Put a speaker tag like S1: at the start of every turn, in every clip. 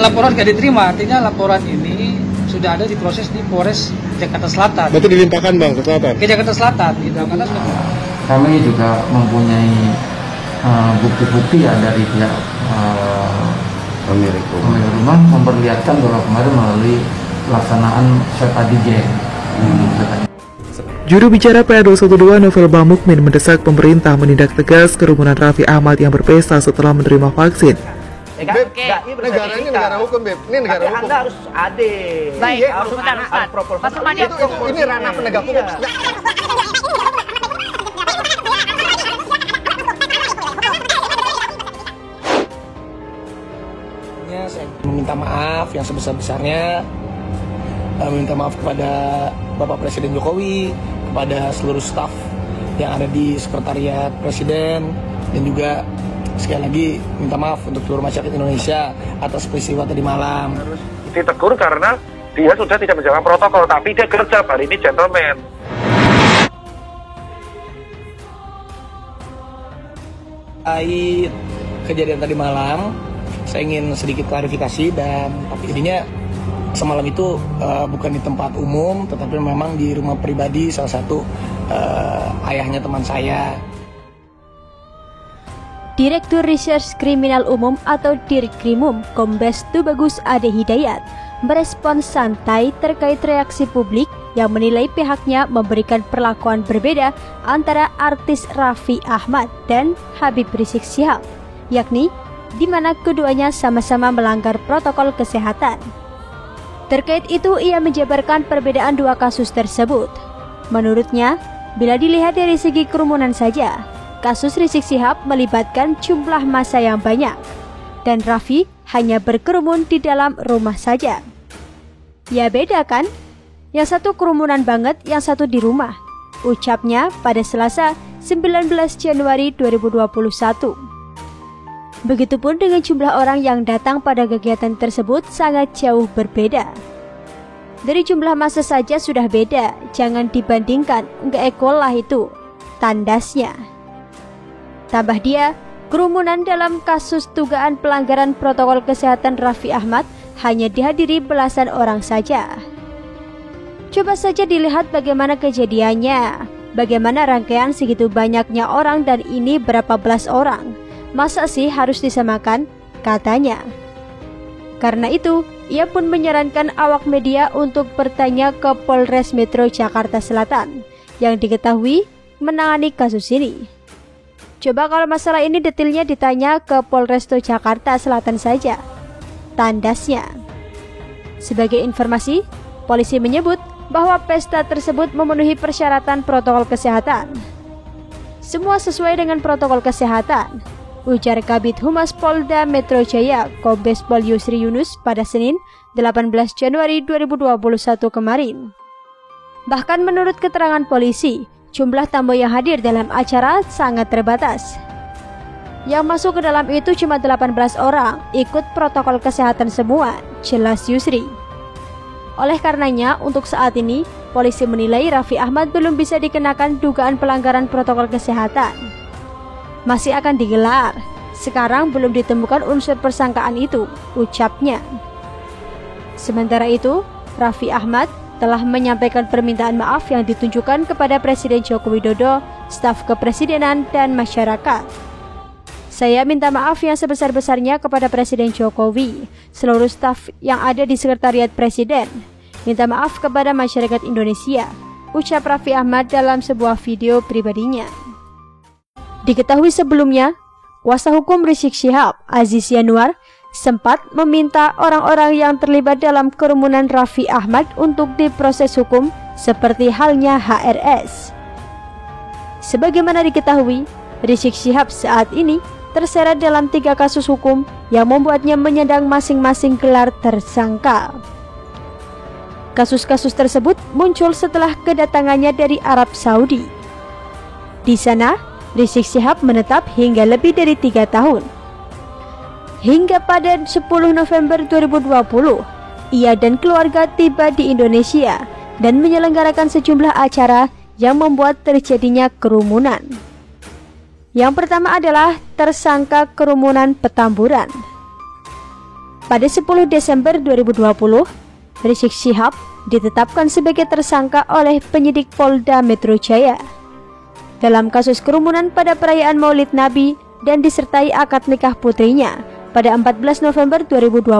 S1: Laporan gak diterima, artinya laporan ini sudah ada diproses di Polres Jakarta Selatan.
S2: Berarti dilimpahkan Bang ke Selatan?
S1: Ke Jakarta Selatan, gitu. Karena
S3: kami juga mempunyai bukti-bukti ya dari pihak pemilik rumah memperlihatkan bahwa kemarin melalui pelaksanaan swab antigen.
S4: Juru bicara PA212 Novel Bamukmin mendesak pemerintah menindak tegas kerumunan Raffi Ahmad yang berpesta setelah menerima vaksin.
S2: Beb, negara ini negara hukum, Beb. Ini negara hukum.
S5: Anda harus adil.
S6: Baik,
S5: harus
S6: proporsional.
S2: Ini ranah penegak hukum.
S7: Saya meminta maaf yang sebesar-besarnya, meminta maaf kepada Bapak Presiden Jokowi, kepada seluruh staf yang ada di Sekretariat Presiden, dan juga sekali lagi minta maaf untuk seluruh masyarakat Indonesia atas peristiwa tadi malam.
S8: Ditegur karena dia sudah tidak menjalankan protokol, tapi dia kerja, hari ini gentleman.
S7: Terkait kejadian tadi malam, saya ingin sedikit klarifikasi, dan intinya semalam itu bukan di tempat umum, tetapi memang di rumah pribadi salah satu ayahnya teman saya.
S9: Direktur Reserse Kriminal Umum atau Dirkrimum, Kombes Tubagus Ade Hidayat, merespons santai terkait reaksi publik yang menilai pihaknya memberikan perlakuan berbeda antara artis Raffi Ahmad dan Habib Rizik Syihab, yakni di mana keduanya sama-sama melanggar protokol kesehatan. Terkait itu, ia menjabarkan perbedaan dua kasus tersebut. Menurutnya, bila dilihat dari segi kerumunan saja, kasus Rizik Syihab melibatkan jumlah massa yang banyak, dan Raffi hanya berkerumun di dalam rumah saja. Ya beda kan? Yang satu kerumunan banget, yang satu di rumah, ucapnya pada Selasa 19 Januari 2021. Begitupun dengan jumlah orang yang datang pada kegiatan tersebut sangat jauh berbeda. Dari jumlah massa saja sudah beda, jangan dibandingkan, nggak ekol lah itu, tandasnya. Tambah dia, kerumunan dalam kasus dugaan pelanggaran protokol kesehatan Raffi Ahmad hanya dihadiri belasan orang saja. Coba saja dilihat bagaimana kejadiannya, bagaimana rangkaian segitu banyaknya orang dan ini berapa belas orang. Masa sih harus disamakan? Katanya. Karena itu, ia pun menyarankan awak media untuk bertanya ke Polres Metro Jakarta Selatan yang diketahui menangani kasus ini. Coba kalau masalah ini detailnya ditanya ke Polresto Jakarta Selatan saja, tandasnya. Sebagai informasi, polisi menyebut bahwa pesta tersebut memenuhi persyaratan protokol kesehatan. Semua sesuai dengan protokol kesehatan, ujar Kabid Humas Polda Metro Jaya Kombes Pol Yusri Yunus pada Senin 18 Januari 2021 kemarin. Bahkan menurut keterangan polisi, jumlah tamu yang hadir dalam acara sangat terbatas. Yang masuk ke dalam itu cuma 18 orang, ikut protokol kesehatan semua, jelas Yusri. Oleh karenanya, untuk saat ini, polisi menilai Raffi Ahmad belum bisa dikenakan dugaan pelanggaran protokol kesehatan. Masih akan digelar, sekarang belum ditemukan unsur persangkaan itu, ucapnya. Sementara itu, Raffi Ahmad telah menyampaikan permintaan maaf yang ditunjukkan kepada Presiden Joko Widodo, staf kepresidenan, dan masyarakat. Saya minta maaf yang sebesar-besarnya kepada Presiden Jokowi, seluruh staf yang ada di Sekretariat Presiden. Minta maaf kepada masyarakat Indonesia, ucap Raffi Ahmad dalam sebuah video pribadinya. Diketahui sebelumnya, kuasa hukum Rizik Syihab, Aziz Yanuar, sempat meminta orang-orang yang terlibat dalam kerumunan Raffi Ahmad untuk diproses hukum seperti halnya HRS. Sebagaimana diketahui, Rizik Syihab saat ini terseret dalam 3 kasus hukum yang membuatnya menyandang masing-masing gelar tersangka. Kasus-kasus tersebut muncul setelah kedatangannya dari Arab Saudi. Di sana, Rizik Syihab menetap hingga lebih dari 3 tahun. Hingga pada 10 November 2020, ia dan keluarga tiba di Indonesia dan menyelenggarakan sejumlah acara yang membuat terjadinya kerumunan. Yang pertama adalah tersangka kerumunan Petamburan. Pada 10 Desember 2020, Rizik Syihab ditetapkan sebagai tersangka oleh penyidik Polda Metro Jaya dalam kasus kerumunan pada perayaan Maulid Nabi dan disertai akad nikah putrinya pada 14 November 2020.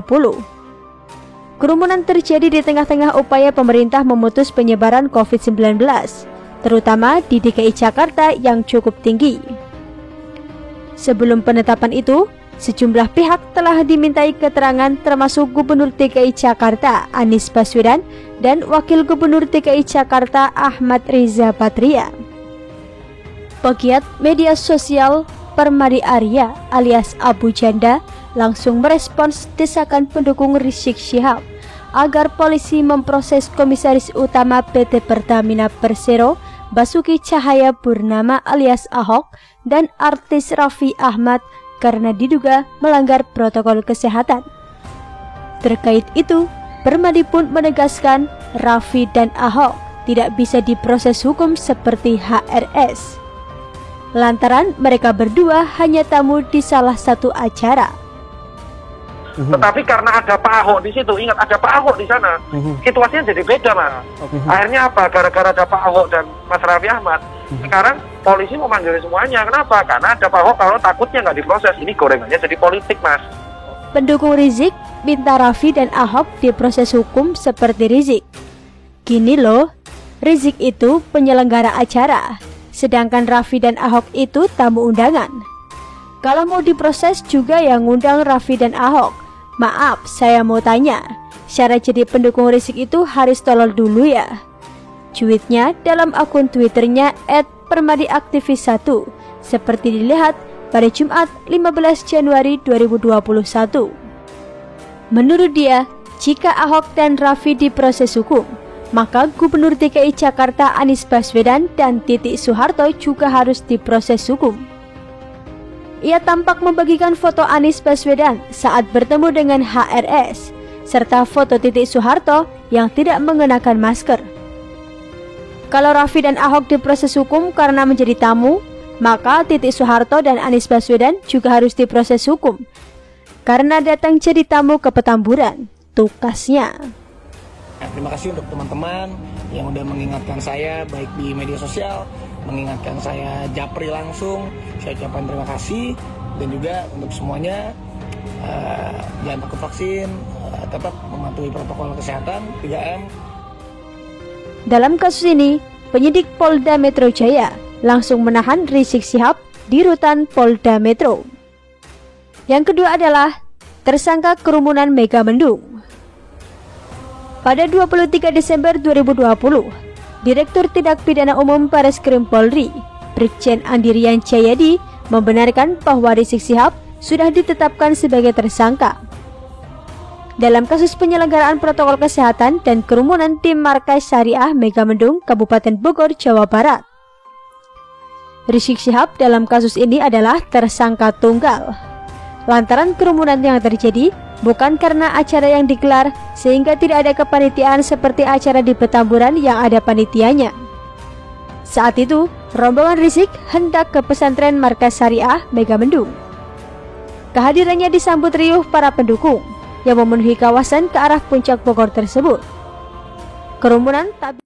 S9: Kerumunan terjadi di tengah-tengah upaya pemerintah memutus penyebaran COVID-19, terutama di DKI Jakarta yang cukup tinggi. Sebelum penetapan itu, sejumlah pihak telah dimintai keterangan termasuk Gubernur DKI Jakarta Anies Baswedan dan Wakil Gubernur DKI Jakarta Ahmad Riza Patria. Pegiat media sosial Permadi Arya alias Abu Janda langsung merespons desakan pendukung Rizik Syihab agar polisi memproses Komisaris Utama PT Pertamina Persero Basuki Cahaya Purnama alias Ahok dan artis Raffi Ahmad karena diduga melanggar protokol kesehatan. Terkait itu, Permadi pun menegaskan Raffi dan Ahok tidak bisa diproses hukum seperti HRS, lantaran mereka berdua hanya tamu di salah satu acara.
S8: Tetapi karena ada Pak Ahok di situ, ingat ada Pak Ahok di sana, situasinya jadi beda, Mas. Akhirnya apa? Gara-gara ada Pak Ahok dan Mas Raffi Ahmad, sekarang polisi mau manggil semuanya. Kenapa? Karena ada Pak Ahok, kalau takutnya nggak diproses. Ini gorengannya jadi politik, Mas.
S9: Pendukung Rizik minta Raffi dan Ahok diproses hukum seperti Rizik. Gini loh, Rizik itu penyelenggara acara, sedangkan Raffi dan Ahok itu tamu undangan. Kalau mau diproses juga yang ngundang Raffi dan Ahok. Maaf, saya mau tanya, syarat jadi pendukung Rizik itu harus tolol dulu ya? Cuitnya dalam akun Twitternya @permadiaktivis1 seperti dilihat pada Jumat 15 Januari 2021. Menurut dia, jika Ahok dan Raffi diproses hukum, maka Gubernur DKI Jakarta Anies Baswedan dan Titik Soeharto juga harus diproses hukum. Ia tampak membagikan foto Anies Baswedan saat bertemu dengan HRS, serta foto Titik Soeharto yang tidak mengenakan masker. Kalau Raffi dan Ahok diproses hukum karena menjadi tamu, maka Titik Soeharto dan Anies Baswedan juga harus diproses hukum karena datang jadi tamu ke Petamburan, tukasnya.
S7: Terima kasih untuk teman-teman yang udah mengingatkan saya baik di media sosial, mengingatkan saya japri langsung. Saya ucapkan terima kasih, dan juga untuk semuanya jangan takut vaksin, tetap mematuhi protokol kesehatan 3M.
S9: Dalam kasus ini, penyidik Polda Metro Jaya langsung menahan Rizik Syihab di rutan Polda Metro. Yang kedua adalah tersangka kerumunan Megamendung. Pada 23 Desember 2020, Direktur Tindak Pidana Umum Bareskrim Polri, Brigjen Andirian Jayadi, membenarkan bahwa Rizik Syihab sudah ditetapkan sebagai tersangka dalam kasus penyelenggaraan protokol kesehatan dan kerumunan di Markas Syariah Megamendung, Kabupaten Bogor, Jawa Barat. Rizik Syihab dalam kasus ini adalah tersangka tunggal lantaran kerumunan yang terjadi bukan karena acara yang digelar sehingga tidak ada kepanitiaan seperti acara di Petamburan yang ada panitianya. Saat itu, rombongan Rizik hendak ke pesantren Markas Syariah Megamendung. Kehadirannya disambut riuh para pendukung yang memenuhi kawasan ke arah puncak Bogor tersebut. Kerumunan tak